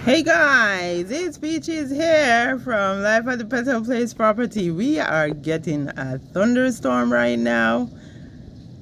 Hey guys, it's Peaches here from Life at the Petal Place Property. We are getting a thunderstorm right now.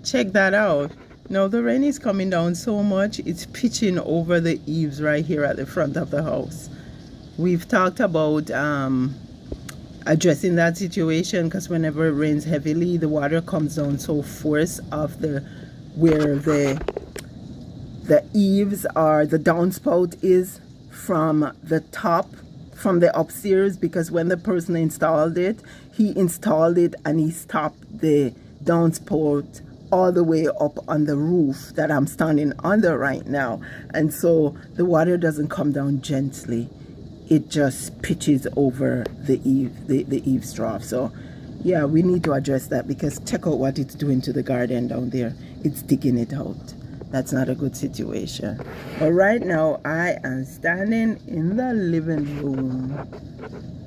Check that out. Now the rain is coming down so much, it's pitching over the eaves right here at the front of the house. We've talked about addressing that situation because whenever it rains heavily, the water comes down so force of where the eaves or the downspout is from the top, from the upstairs, because when the person installed it, he installed it and he stopped the downspout all the way up on the roof that I'm standing under right now. And so the water doesn't come down gently, it just pitches over the eaves trough. So yeah, we need to address that, because check out what it's doing to the garden down there. It's digging it out. That's not a good situation. But right now I am standing in the living room.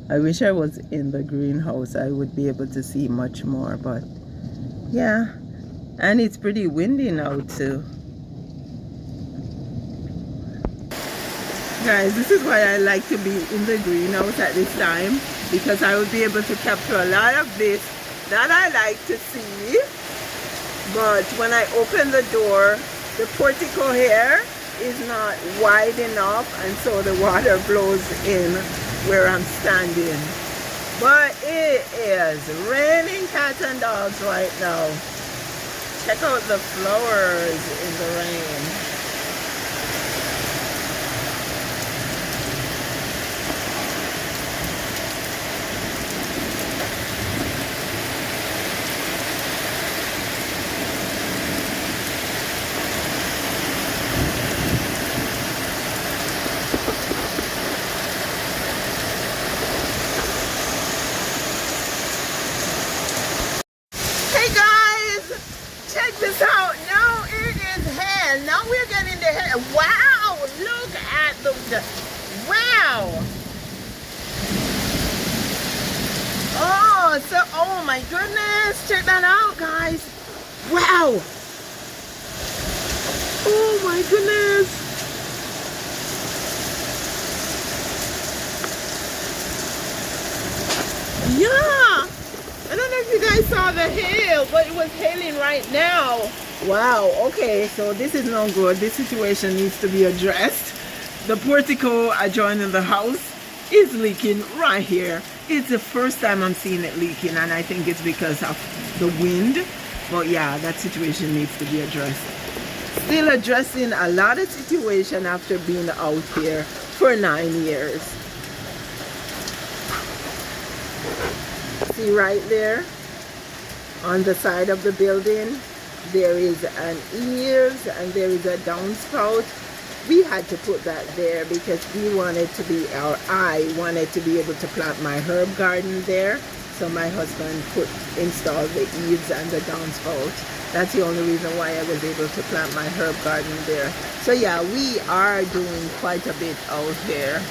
I wish I was in the greenhouse. I would be able to see much more, but yeah. And it's pretty windy now too. Guys, this is why I like to be in the greenhouse at this time, because I will be able to capture a lot of this that I like to see. But when I open the door, the portico here is not wide enough, and so the water blows in where I'm standing. But it is raining cats and dogs right now. Check out the flowers in the rain. Check this out. Now it is hell. Now we're getting the hell. Wow, look at the wow. Oh my goodness, check that out, guys. Wow. Oh my goodness. Yeah, I don't know if you guys saw the hail, but it was hailing right now. Wow, okay, so this is not good. This situation needs to be addressed. The portico adjoining the house is leaking right here. It's the first time I'm seeing it leaking, and I think it's because of the wind. But yeah, that situation needs to be addressed. Still addressing a lot of situation after being out here for 9 years. See right there on the side of the building, there is an eaves and there is a downspout. We had to put that there because we wanted to be, or I wanted to be able to plant my herb garden there. So my husband installed the eaves and the downspout. That's the only reason why I was able to plant my herb garden there. So yeah, we are doing quite a bit out here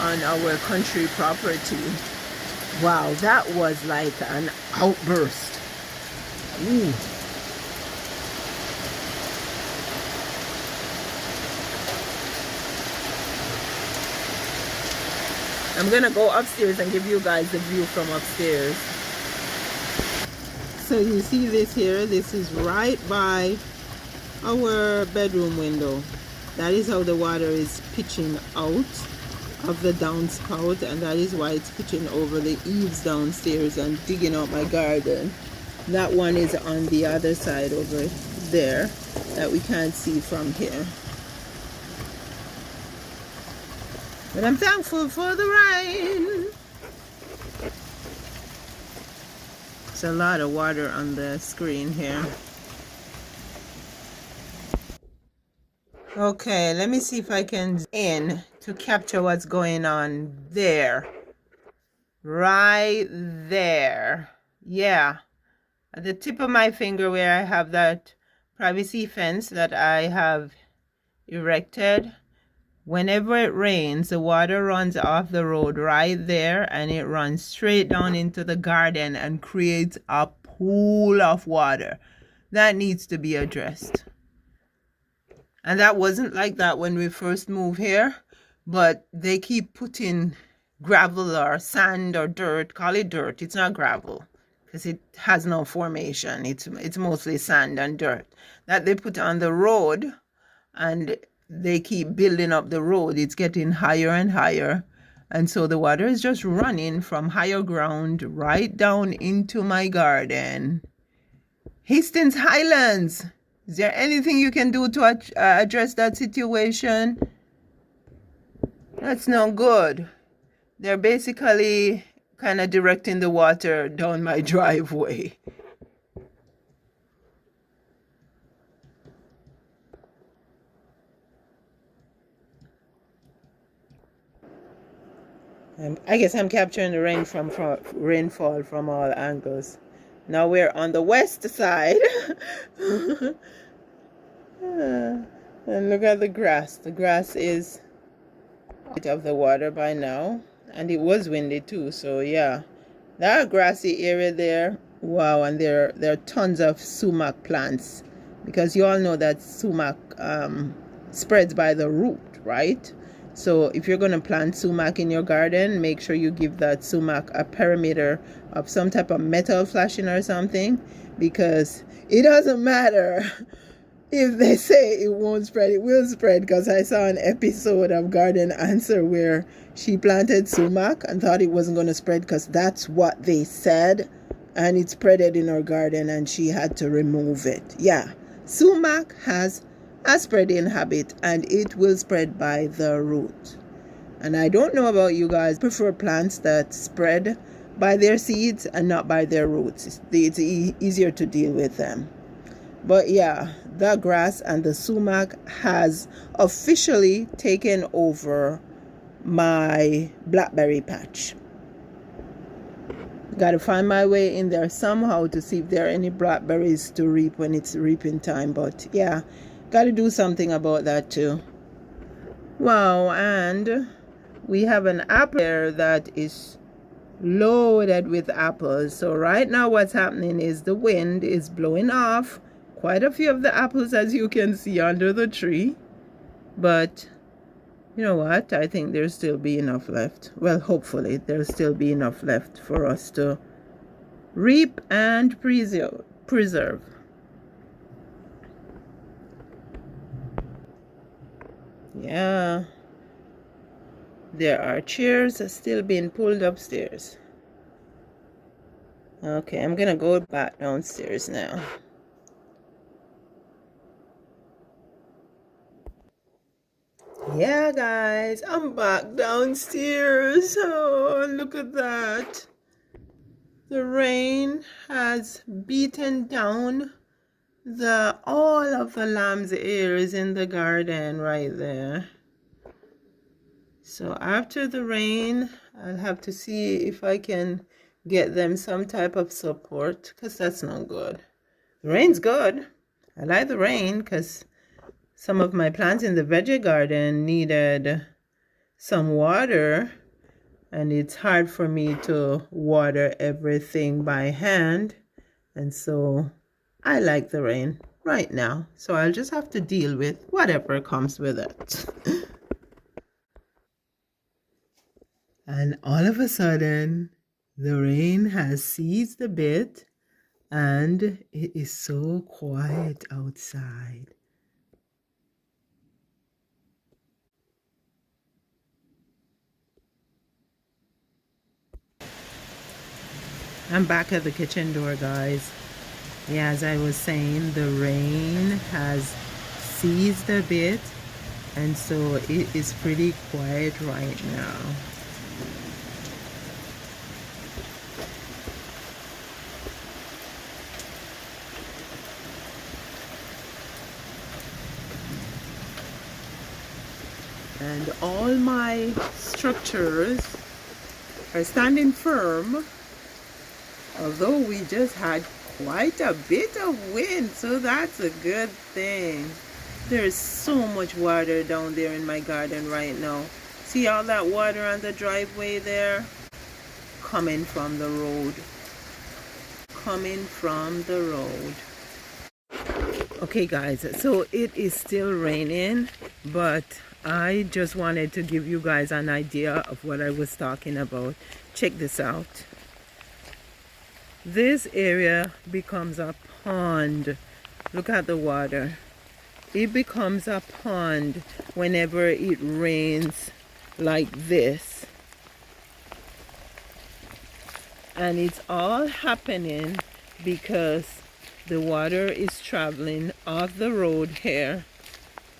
on our country property. Wow, that was like an outburst. Ooh. I'm gonna go upstairs and give you guys the view from upstairs. So you see this here, this is right by our bedroom window. That is how the water is pitching out of the downspout, and that is why it's pitching over the eaves downstairs and digging out my garden. That one is on the other side over there that we can't see from here. But I'm thankful for the rain. It's a lot of water on the screen here. Okay, let me see if I can in to capture what's going on there. Right there. Yeah. At the tip of my finger where I have that privacy fence that I have erected. Whenever it rains, the water runs off the road right there and it runs straight down into the garden and creates a pool of water. That needs to be addressed. And that wasn't like that when we first moved here. but they keep putting gravel or sand or dirt. Call it dirt. It's not gravel because it has no formation. It's mostly sand and dirt that they put on the road, and they keep building up the road. It's getting higher and higher, and so the water is just running from higher ground right down into my garden. Hastings Highlands, is there anything you can do to address that situation? That's no good. They're basically kind of directing the water down my driveway. I guess I'm capturing the rain from rainfall from all angles. Now we're on the west side. And look at the grass. The grass is out of the water by now. And it was windy too, so yeah. That grassy area there, wow, and there are tons of sumac plants. Because you all know that sumac spreads by the root, right? So if you're going to plant sumac in your garden, make sure you give that sumac a perimeter of some type of metal flashing or something, because it doesn't matter if they say it won't spread, it will spread. Because I saw an episode of Garden Answer where she planted sumac and thought it wasn't going to spread because that's what they said, and it spreaded in her garden and she had to remove it. Yeah, sumac has a spreading habit and it will spread by the root. And I don't know about you guys, prefer plants that spread by their seeds and not by their roots. It's easier to deal with them. But yeah, the grass and the sumac has officially taken over my blackberry patch. Got to find my way in there somehow to see if there are any blackberries to reap when it's reaping time. But yeah, got to do something about that too. Wow, and we have an apple there that is loaded with apples. So right now what's happening is the wind is blowing off quite a few of the apples, as you can see, under the tree. But you know what? I think there'll still be enough left. Well, hopefully there'll still be enough left for us to reap and preserve. Yeah. There are chairs still being pulled upstairs. Okay, I'm gonna go back downstairs now. Yeah, guys, I'm back downstairs. Oh, look at that. The rain has beaten down all of the lamb's ears in the garden right there. So after the rain, I'll have to see if I can get them some type of support, because that's no good. The rain's good. I like the rain because some of my plants in the veggie garden needed some water, and it's hard for me to water everything by hand, and so I like the rain right now. So I'll just have to deal with whatever comes with it. And all of a sudden, the rain has ceased a bit, and it is so quiet outside. I'm back at the kitchen door, guys. Yeah, as I was saying, the rain has ceased a bit, and so it is pretty quiet right now. And all my structures are standing firm, although we just had quite a bit of wind, so that's a good thing. There's so much water down there in my garden right now. See all that water on the driveway there? Coming from the road. Coming from the road. Okay guys, so it is still raining, but I just wanted to give you guys an idea of what I was talking about. Check this out. This area becomes a pond. Look at the water. It becomes a pond whenever it rains like this. And it's all happening because the water is traveling off the road here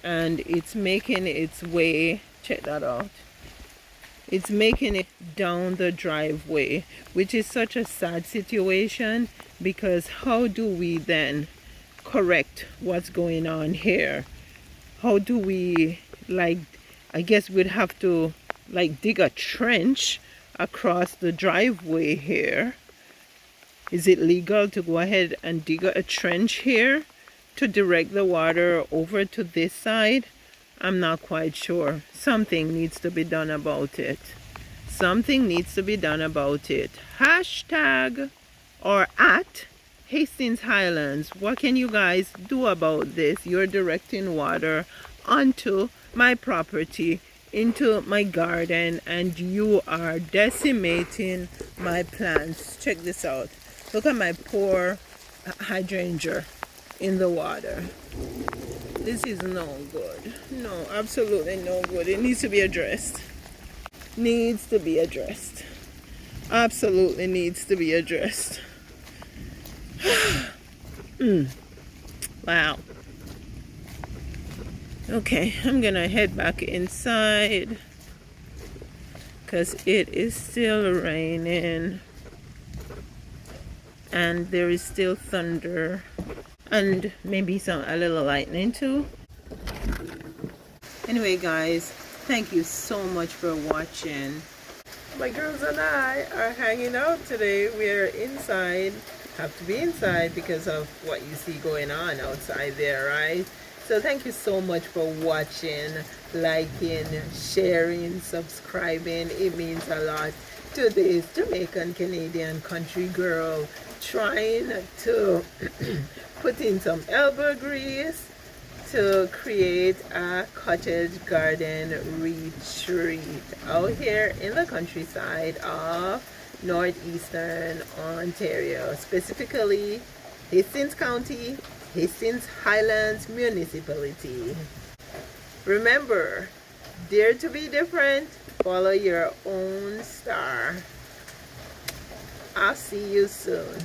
and it's making its way, check that out, it's making it down the driveway, which is such a sad situation, because how do we then correct what's going on here? How do we, like, I guess we'd have to like dig a trench across the driveway here. Is it legal to go ahead and dig a trench here to direct the water over to this side? I'm not quite sure. Something needs to be done about it. Something needs to be done about it. Hashtag or at Hastings Highlands. What can you guys do about this? You're directing water onto my property, into my garden, and you are decimating my plants. Check this out. Look at my poor hydrangea in the water. This is no good. No, absolutely no good. It needs to be addressed. Needs to be addressed. Absolutely needs to be addressed. Wow. Okay, I'm gonna head back inside because it is still raining and there is still thunder and maybe a little lightning too. Anyway guys, thank you so much for watching. My girls and I are hanging out today. We're inside, have to be inside because of what you see going on outside there, right? So thank you so much for watching, liking, sharing, subscribing. It means a lot to this Jamaican Canadian country girl trying to put in some elbow grease to create a cottage garden retreat out here in the countryside of northeastern Ontario, specifically Hastings County, Hastings Highlands Municipality. Remember, dare to be different, follow your own star. I'll see you soon.